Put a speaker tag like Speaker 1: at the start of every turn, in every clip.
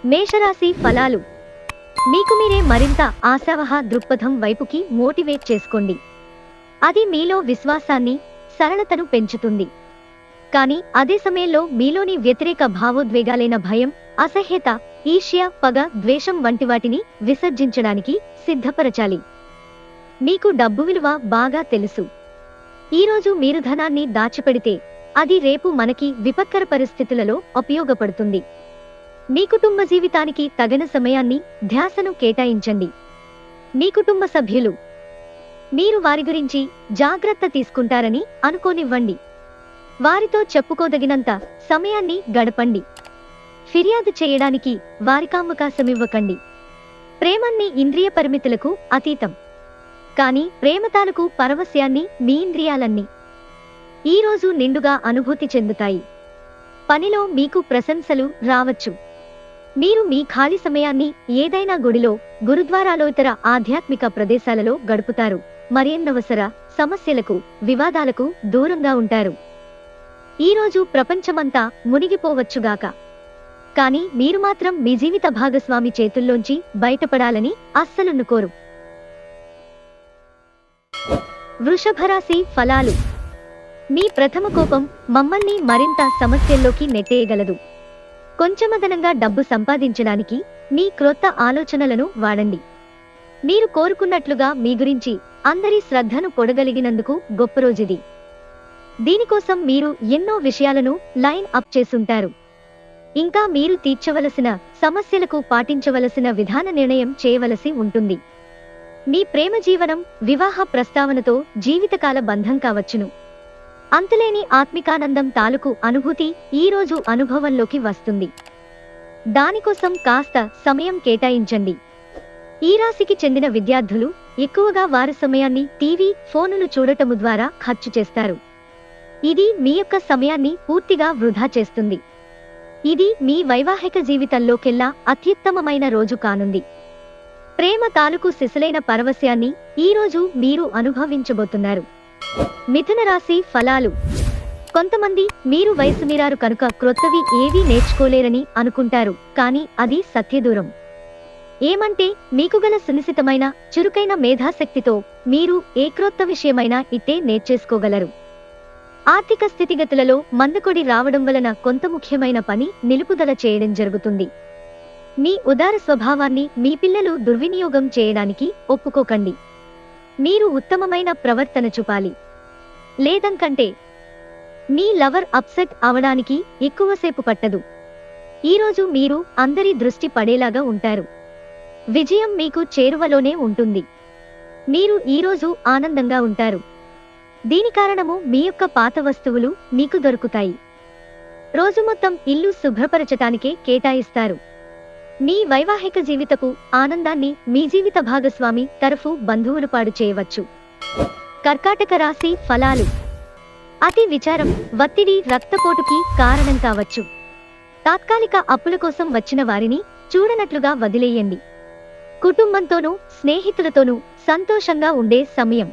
Speaker 1: మేషరాశి ఫలాలు. మీకు మీరే మరింత ఆశావహ దృక్పథం వైపుకి మోటివేట్ చేసుకోండి. అది మీలో విశ్వాసాన్ని, సరళతను పెంచుతుంది. కానీ అదే సమయంలో మీలోని వ్యతిరేక భావోద్వేగాలైన భయం, అసహ్యత, ఈర్ష్య, పగ, ద్వేషం వంటి వాటిని విసర్జించడానికి సిద్ధపరచాలి. మీకు డబ్బు విలువ బాగా తెలుసు. ఈరోజు మీరు ధనాన్ని దాచిపెడితే అది రేపు మనకి విపత్కర పరిస్థితులలో ఉపయోగపడుతుంది. మీ కుటుంబ జీవితానికి తగిన సమయాన్ని, ధ్యాసను కేటాయించండి. మీ కుటుంబ సభ్యులు మీరు వారి గురించి జాగ్రత్త తీసుకుంటారని అనుకోనివ్వండి. వారితో చెప్పుకోదగినంత సమయాన్ని గడపండి. ఫిర్యాదు చేయడానికి వారికావకాశమివ్వకండి. ప్రేమన్ని ఇంద్రియ పరిమితులకు అతీతం. కానీ ప్రేమ తాలూకు పరవశ్యాన్ని మీ ఇంద్రియాలన్నీ ఈరోజు నిండుగా అనుభూతి చెందుతాయి. పనిలో మీకు ప్రశంసలు రావచ్చు. మీరు మీ ఖాళీ సమయాన్ని ఏదైనా గుడిలో, గురుద్వారాలో, ఇతర ఆధ్యాత్మిక ప్రదేశాలలో గడుపుతారు. మరేందవసర సమస్యలకు, వివాదాలకు దూరంగా ఉంటారు. ఈరోజు ప్రపంచమంతా మునిగిపోవచ్చుగాక. కానీ మీరు మాత్రం మీ జీవిత భాగస్వామి చేతుల్లోంచి బయటపడాలని అస్సలునుకోరు. వృషభరాశి ఫలాలు. మీ ప్రథమ కోపం మమ్మల్ని మరింత సమస్యల్లోకి నెట్టేయగలదు. కొంచెమదనంగా డబ్బు సంపాదించడానికి మీ క్రొత్త ఆలోచనలను వాడండి. మీరు కోరుకున్నట్లుగా మీ గురించి అందరి శ్రద్ధను పొడగలిగినందుకు గొప్ప రోజుది. దీనికోసం మీరు ఎన్నో విషయాలను లైన్ అప్ చేసుంటారు. ఇంకా మీరు తీర్చవలసిన సమస్యలకు పాటించవలసిన విధాన నిర్ణయం చేయవలసి ఉంటుంది. మీ ప్రేమ జీవనం వివాహ ప్రస్తావనతో జీవితకాల బంధం కావచ్చును. అంతులేని ఆత్మికానందం తాలూకు అనుభూతి ఈరోజు అనుభవంలోకి వస్తుంది. దానికోసం కాస్త సమయం కేటాయించండి. ఈ రాశికి చెందిన విద్యార్థులు ఎక్కువగా వారి సమయాన్ని టీవీ, ఫోనులు చూడటము ద్వారా ఖర్చు చేస్తారు. ఇది మీ యొక్క సమయాన్ని పూర్తిగా వృధా చేస్తుంది. ఇది మీ వైవాహిక జీవితంలోకెల్లా అత్యుత్తమమైన రోజు కానుంది. ప్రేమ తాలూకు సిసలైన పరవశ్యాన్ని ఈరోజు మీరు అనుభవించబోతున్నారు. మిథున రాశి ఫలాలు. కొంతమంది మీరు వయసు మీరారు కనుక క్రొత్తవి ఏవీ నేర్చుకోలేరని అనుకుంటారు. కానీ అది సత్యదూరం. ఏమంటే మీకు గల సునిశితమైన, చురుకైన మేధాశక్తితో మీరు ఏ క్రొత్త విషయమైనా ఇట్టే నేర్చేసుకోగలరు. ఆర్థిక స్థితిగతులలో మందకొడి రావడం వలన కొంత ముఖ్యమైన పని నిలుపుదల చేయడం జరుగుతుంది. మీ ఉదార స్వభావాన్ని మీ పిల్లలు దుర్వినియోగం చేయడానికి ఒప్పుకోకండి. మీరు ఉత్తమమైన ప్రవర్తన చూపాలి. లేదంకంటే మీ లవర్ అప్సెట్ అవడానికి ఎక్కువసేపు పట్టదు. ఈరోజు మీరు అందరి దృష్టి పడేలాగా ఉంటారు. విజయం మీకు చేరువలోనే ఉంటుంది. మీరు ఈరోజు ఆనందంగా ఉంటారు. దీని కారణము మీ యొక్క పాత వస్తువులు మీకు దొరుకుతాయి. రోజు మొత్తం ఇల్లు శుభ్రపరచటానికే కేటాయిస్తారు. మీ వైవాహిక జీవితపు ఆనందాన్ని మీ జీవిత భాగస్వామి తరఫు బంధువులు పాడు చేయవచ్చు. కర్కాటక రాశి ఫలాలు. అతి విచారం, ఒత్తిడి రక్తపోటుకి కారణం కావచ్చు. తాత్కాలిక అప్పుల కోసం వచ్చిన వారిని చూడనట్లుగా వదిలేయండి. కుటుంబంతోనూ, స్నేహితులతోనూ సంతోషంగా ఉండే సమయం.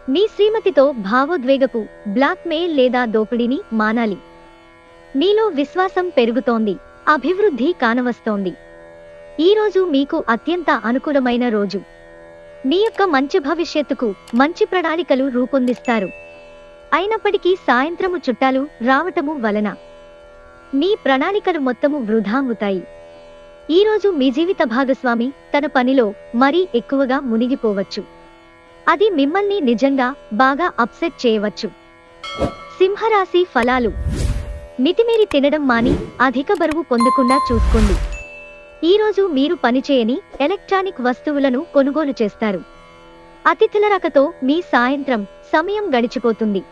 Speaker 1: మీ శ్రీమతితో భావోద్వేగపు బ్లాక్మెయిల్ లేదా దోపిడీని మానాలి. మీలో విశ్వాసం పెరుగుతోంది. అభివృద్ధి కానవస్తోంది. ఈరోజు మీకు అత్యంత అనుకూలమైన రోజు. మీ యొక్క మంచి భవిష్యత్తుకు మంచి ప్రణాళికలు రూపొందిస్తారు. అయినప్పటికీ సాయంత్రము చుట్టాలు రావటము వలన మీ ప్రణాళికలు మొత్తము వృధా అవుతాయి. ఈరోజు మీ జీవిత భాగస్వామి తన పనిలో మరీ ఎక్కువగా మునిగిపోవచ్చు. అది మిమ్మల్ని నిజంగా బాగా అప్సెట్ చేయవచ్చు. సింహరాశి ఫలాలు. మితిమీరి తినడం మాని అధిక బరువు పొందకుండా చూసుకోండి. ఈరోజు మీరు పనిచేయని ఎలక్ట్రానిక్ వస్తువులను కొనుగోలు చేస్తారు. అతిథుల రాకతో మీ సాయంత్రం సమయం గడిచిపోతుంది.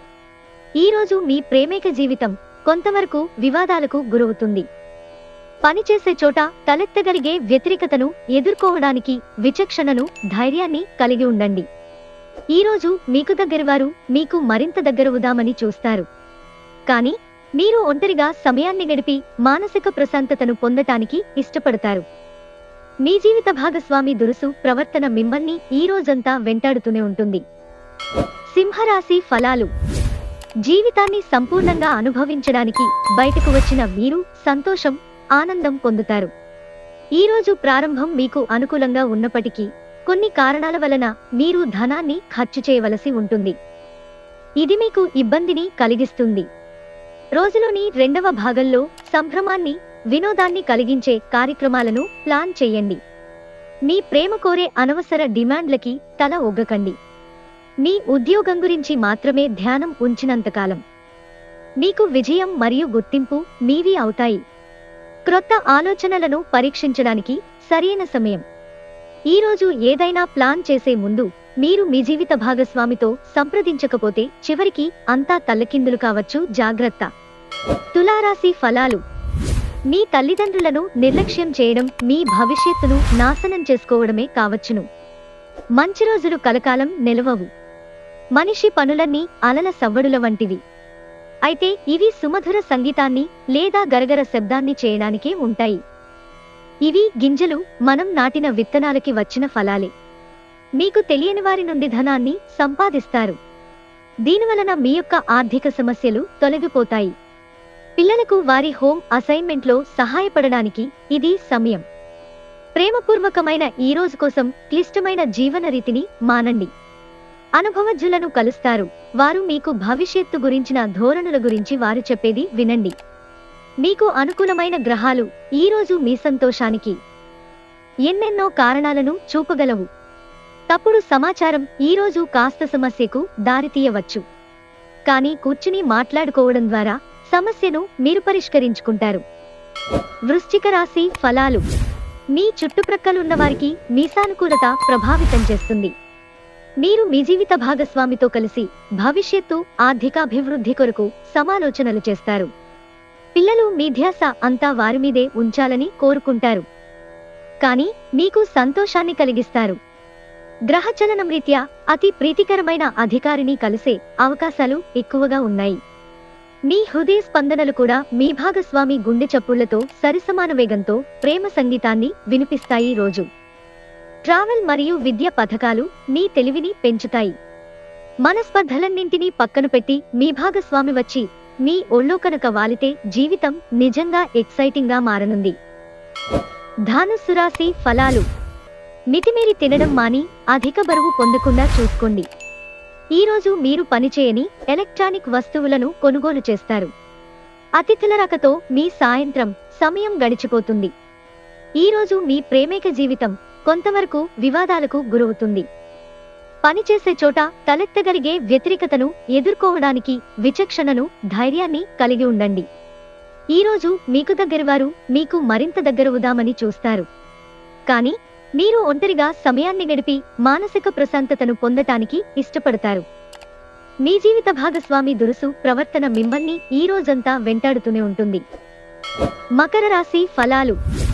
Speaker 1: ఈరోజు మీ ప్రేమిక జీవితం కొంతవరకు వివాదాలకు గురవుతుంది. పనిచేసే చోట తలెత్తగలిగే వ్యతిరేకతను ఎదుర్కోవడానికి విచక్షణను, ధైర్యాన్ని కలిగి ఉండండి. ఈరోజు మీకు దగ్గరవారు మీకు మరింత దగ్గరవుదామని చూస్తారు. కానీ మీరు ఒంటరిగా సమయాన్ని గడిపి మానసిక ప్రశాంతతను పొందటానికి ఇష్టపడతారు. మీ జీవిత భాగస్వామి దురుసు ప్రవర్తన మిమ్మల్ని ఈ రోజంతా వెంటాడుతూనే ఉంటుంది. సింహరాశి ఫలాలు. జీవితాన్ని సంపూర్ణంగా అనుభవించడానికి బయటకు వచ్చిన మీరు సంతోషం, ఆనందం పొందుతారు. ఈ రోజు ప్రారంభం మీకు అనుకూలంగా ఉన్నప్పటికీ కొన్ని కారణాల వలన మీరు ధనాన్ని ఖర్చు చేయవలసి ఉంటుంది. ఇది మీకు ఇబ్బందిని కలిగిస్తుంది. రోజులోని రెండవ భాగంలో సంభ్రమాన్ని, వినోదాన్ని కలిగించే కార్యక్రమాలను ప్లాన్ చేయండి. మీ ప్రేమ కోరే అనవసర డిమాండ్లకి తల ఒగ్గకండి. మీ ఉద్యోగం గురించి మాత్రమే ధ్యానం ఉంచినంతకాలం మీకు విజయం మరియు గుర్తింపు మీవి అవుతాయి. క్రొత్త ఆలోచనలను పరీక్షించడానికి సరైన సమయం. ఈ రోజు ఏదైనా ప్లాన్ చేసే ముందు మీరు మీ జీవిత భాగస్వామితో సంప్రదించకపోతే చివరికి అంతా తల్లకిందులు కావచ్చు. జాగ్రత్త. తులారాశి ఫలాలు. మీ తల్లిదండ్రులను నిర్లక్ష్యం చేయడం మీ భవిష్యత్తును నాశనం చేసుకోవడమే కావచ్చును. మంచి రోజులు కలకాలం నిలవవు. మనిషి పనులన్నీ అలల సవ్వడుల వంటివి. అయితే ఇవి సుమధుర సంగీతాన్ని లేదా గరగర శబ్దాన్ని చేయడానికే ఉంటాయి. ఇవి గింజలు మనం నాటిన విత్తనాలకి వచ్చిన ఫలాలే. మీకు తెలియని వారి నుండి ధనాన్ని సంపాదిస్తారు. దీనివలన మీ యొక్క ఆర్థిక సమస్యలు తొలగిపోతాయి. పిల్లలకు వారి హోమ్ అసైన్మెంట్లో సహాయపడడానికి ఇది సమయం. ప్రేమపూర్వకమైన ఈ రోజు కోసం క్లిష్టమైన జీవన రీతిని మానండి. అనుభవజ్ఞులను కలుస్తారు. వారు మీకు భవిష్యత్తు గురించిన ధోరణుల గురించి వారు చెప్పేది వినండి. మీకు అనుకూలమైన గ్రహాలు ఈ రోజు మీ సంతోషానికి ఎన్నెన్నో కారణాలను చూపగలవు. తప్పుడు సమాచారం ఈ రోజు కాస్త సమస్యకు దారితీయవచ్చు. కానీ కూర్చుని మాట్లాడుకోవడం ద్వారా సమస్యను మీరు పరిష్కరించుకుంటారు. వృశ్చిక రాశి ఫలాలు. మీ చుట్టుప్రక్కలున్న వారికి మీ సానుకూలత ప్రభావితం చేస్తుంది. మీరు మీ జీవిత భాగస్వామితో కలిసి భవిష్యత్తు ఆర్థికాభివృద్ధి కొరకు సమాలోచనలు చేస్తారు. పిల్లలు మీ ధ్యాస అంతా వారి మీదే ఉంచాలని కోరుకుంటారు. కానీ మీకు సంతోషాన్ని కలిగిస్తారు. గ్రహచలనం రీత్యా అతి ప్రీతికరమైన అధికారిని కలిసే అవకాశాలు ఎక్కువగా ఉన్నాయి. మీ హృదయ స్పందనలు కూడా మీ భాగస్వామి గుండె చప్పుళ్లతో సరిసమాన వేగంతో ప్రేమ సంగీతాన్ని వినిపిస్తాయి. రోజు ట్రావెల్ మరియు విద్య పథకాలు మీ తెలివిని పెంచుతాయి. మనస్పర్ధలన్నింటినీ పక్కన పెట్టి మీ భాగస్వామి వచ్చి మీ ఒళ్ళో కనుక వాలితే జీవితం నిజంగా ఎక్సైటింగ్ గా మారనుంది. ధనుస్సు రాశి ఫలాలు. మితిమీరి తినడం మాని అధిక బరువు పొందకుండా చూసుకోండి. ఈ రోజు మీరు పనిచేయని ఎలక్ట్రానిక్ వస్తువులను కొనుగోలు చేస్తారు. అతిథుల రాకతో మీ సాయంత్రం సమయం గడిచిపోతుంది. ఈ రోజు మీ ప్రేమిక జీవితం కొంతవరకు వివాదాలకు గురవుతుంది. పనిచేసే చోట తలెత్తగలిగే వ్యతిరేకతను ఎదుర్కోవడానికి విచక్షణను, ధైర్యాన్ని కలిగి ఉండండి. ఈ రోజు మీకు దగ్గరవారు మీకు మరింత దగ్గరవుదామని చూస్తారు. కానీ మీరు ఒంటరిగా సమయాన్ని గడిపి మానసిక ప్రశాంతతను పొందటానికి ఇష్టపడతారు. మీ జీవిత భాగస్వామి దురుసు ప్రవర్తన మిమ్మల్ని ఈ రోజంతా వెంటాడుతూనే ఉంటుంది. మకర రాశి ఫలాలు.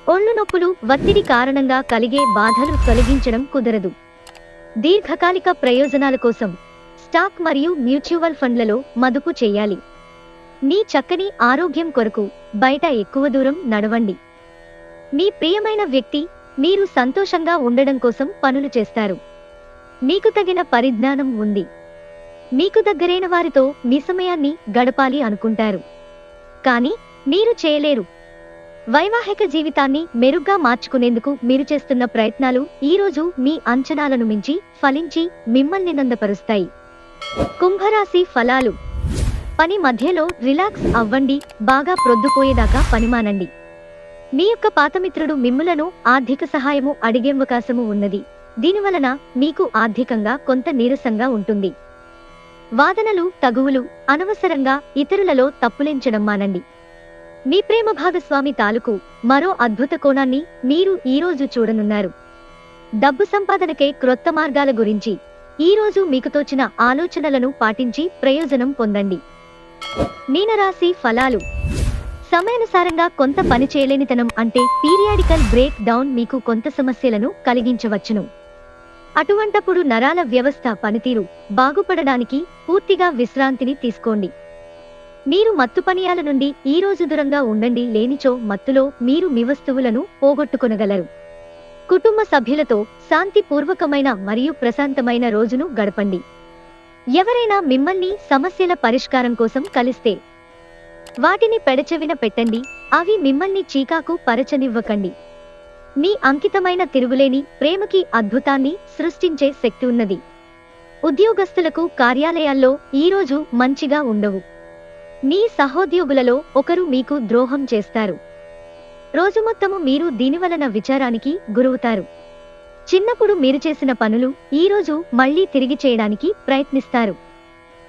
Speaker 1: ఒళ్ళు నొప్పులు, ఒత్తిడి కారణంగా కలిగే బాధలు తొలగించడం కుదరదు. దీర్ఘకాలిక ప్రయోజనాల కోసం స్టాక్ మరియు మ్యూచువల్ ఫండ్లలో మదుపు చేయాలి. మీ చక్కని ఆరోగ్యం కొరకు బయట ఎక్కువ దూరం నడవండి. మీ ప్రియమైన వ్యక్తి మీరు సంతోషంగా ఉండడం కోసం పనులు చేస్తారు. మీకు తగిన పరిజ్ఞానం ఉంది. మీకు దగ్గరైన వారితో మీ సమయాన్ని గడపాలి అనుకుంటారు. కానీ మీరు చేయలేరు. వైవాహిక జీవితాన్ని మెరుగ్గా మార్చుకునేందుకు మీరు చేస్తున్న ప్రయత్నాలు ఈ రోజు మీ అంచనాలను మించి ఫలించి మిమ్మల్ని నందపరుస్తాయి. కుంభరాశి ఫలాలు. పని మధ్యలో రిలాక్స్ అవ్వండి. బాగా ప్రొద్దుపోయేదాకా పనిమానండి. మీ యొక్క పాతమిత్రుడు మిమ్ములను ఆర్థిక సహాయము అడిగే అవకాశము ఉన్నది. దీనివలన మీకు ఆర్థికంగా కొంత నీరసంగా ఉంటుంది. వాదనలు, తగువులు, అనవసరంగా ఇతరులలో తప్పులెంచడం మానండి. మీ ప్రేమ భాగస్వామి తాలూకు మరో అద్భుత కోణాన్ని మీరు ఈ రోజు చూడనున్నారు. డబ్బు సంపాదనకై క్రొత్త మార్గాల గురించి ఈ రోజు మీకు తోచిన ఆలోచనలను పాటించి ప్రయోజనం పొందండి. మీనరాశి ఫలాలు. సమయానుసారంగా కొంత పని చేయలేనితనం అంటే పీరియాడికల్ బ్రేక్ డౌన్ మీకు కొంత సమస్యలను కలిగించవచ్చును. అటువంటప్పుడు నరాల వ్యవస్థ పనితీరు బాగుపడడానికి పూర్తిగా విశ్రాంతిని తీసుకోండి. మీరు మత్తు పనియాల నుండి ఈ రోజు దూరంగా ఉండండి. లేనిచో మత్తులో మీరు మీ వస్తువులను పోగొట్టుకొనగలరు. కుటుంబ సభ్యులతో శాంతిపూర్వకమైన మరియు ప్రశాంతమైన రోజును గడపండి. ఎవరైనా మిమ్మల్ని సమస్యల పరిష్కారం కోసం కలిస్తే వాటిని పెడచెవిన పెట్టండి, అవి మిమ్మల్ని చీకాకు పరచనివ్వకండి. మీ అంకితమైన తిరుగులేని ప్రేమకి అద్భుతాన్ని సృష్టించే శక్తి ఉన్నది. ఉద్యోగస్తులకు కార్యాలయాల్లో ఈరోజు మంచిగా ఉండవు. మీ సహోద్యోగులలో ఒకరు మీకు ద్రోహం చేస్తారు. రోజు మొత్తము మీరు దీనివలన విచారానికి గురవుతారు. చిన్నప్పుడు మీరు చేసిన పనులు ఈరోజు మళ్లీ తిరిగి చేయడానికి ప్రయత్నిస్తారు.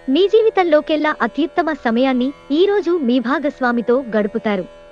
Speaker 1: మీ జీవితంలోకెల్లా అత్యుత్తమ సమయాన్ని ఈరోజు మీ భాగస్వామితో గడుపుతారు.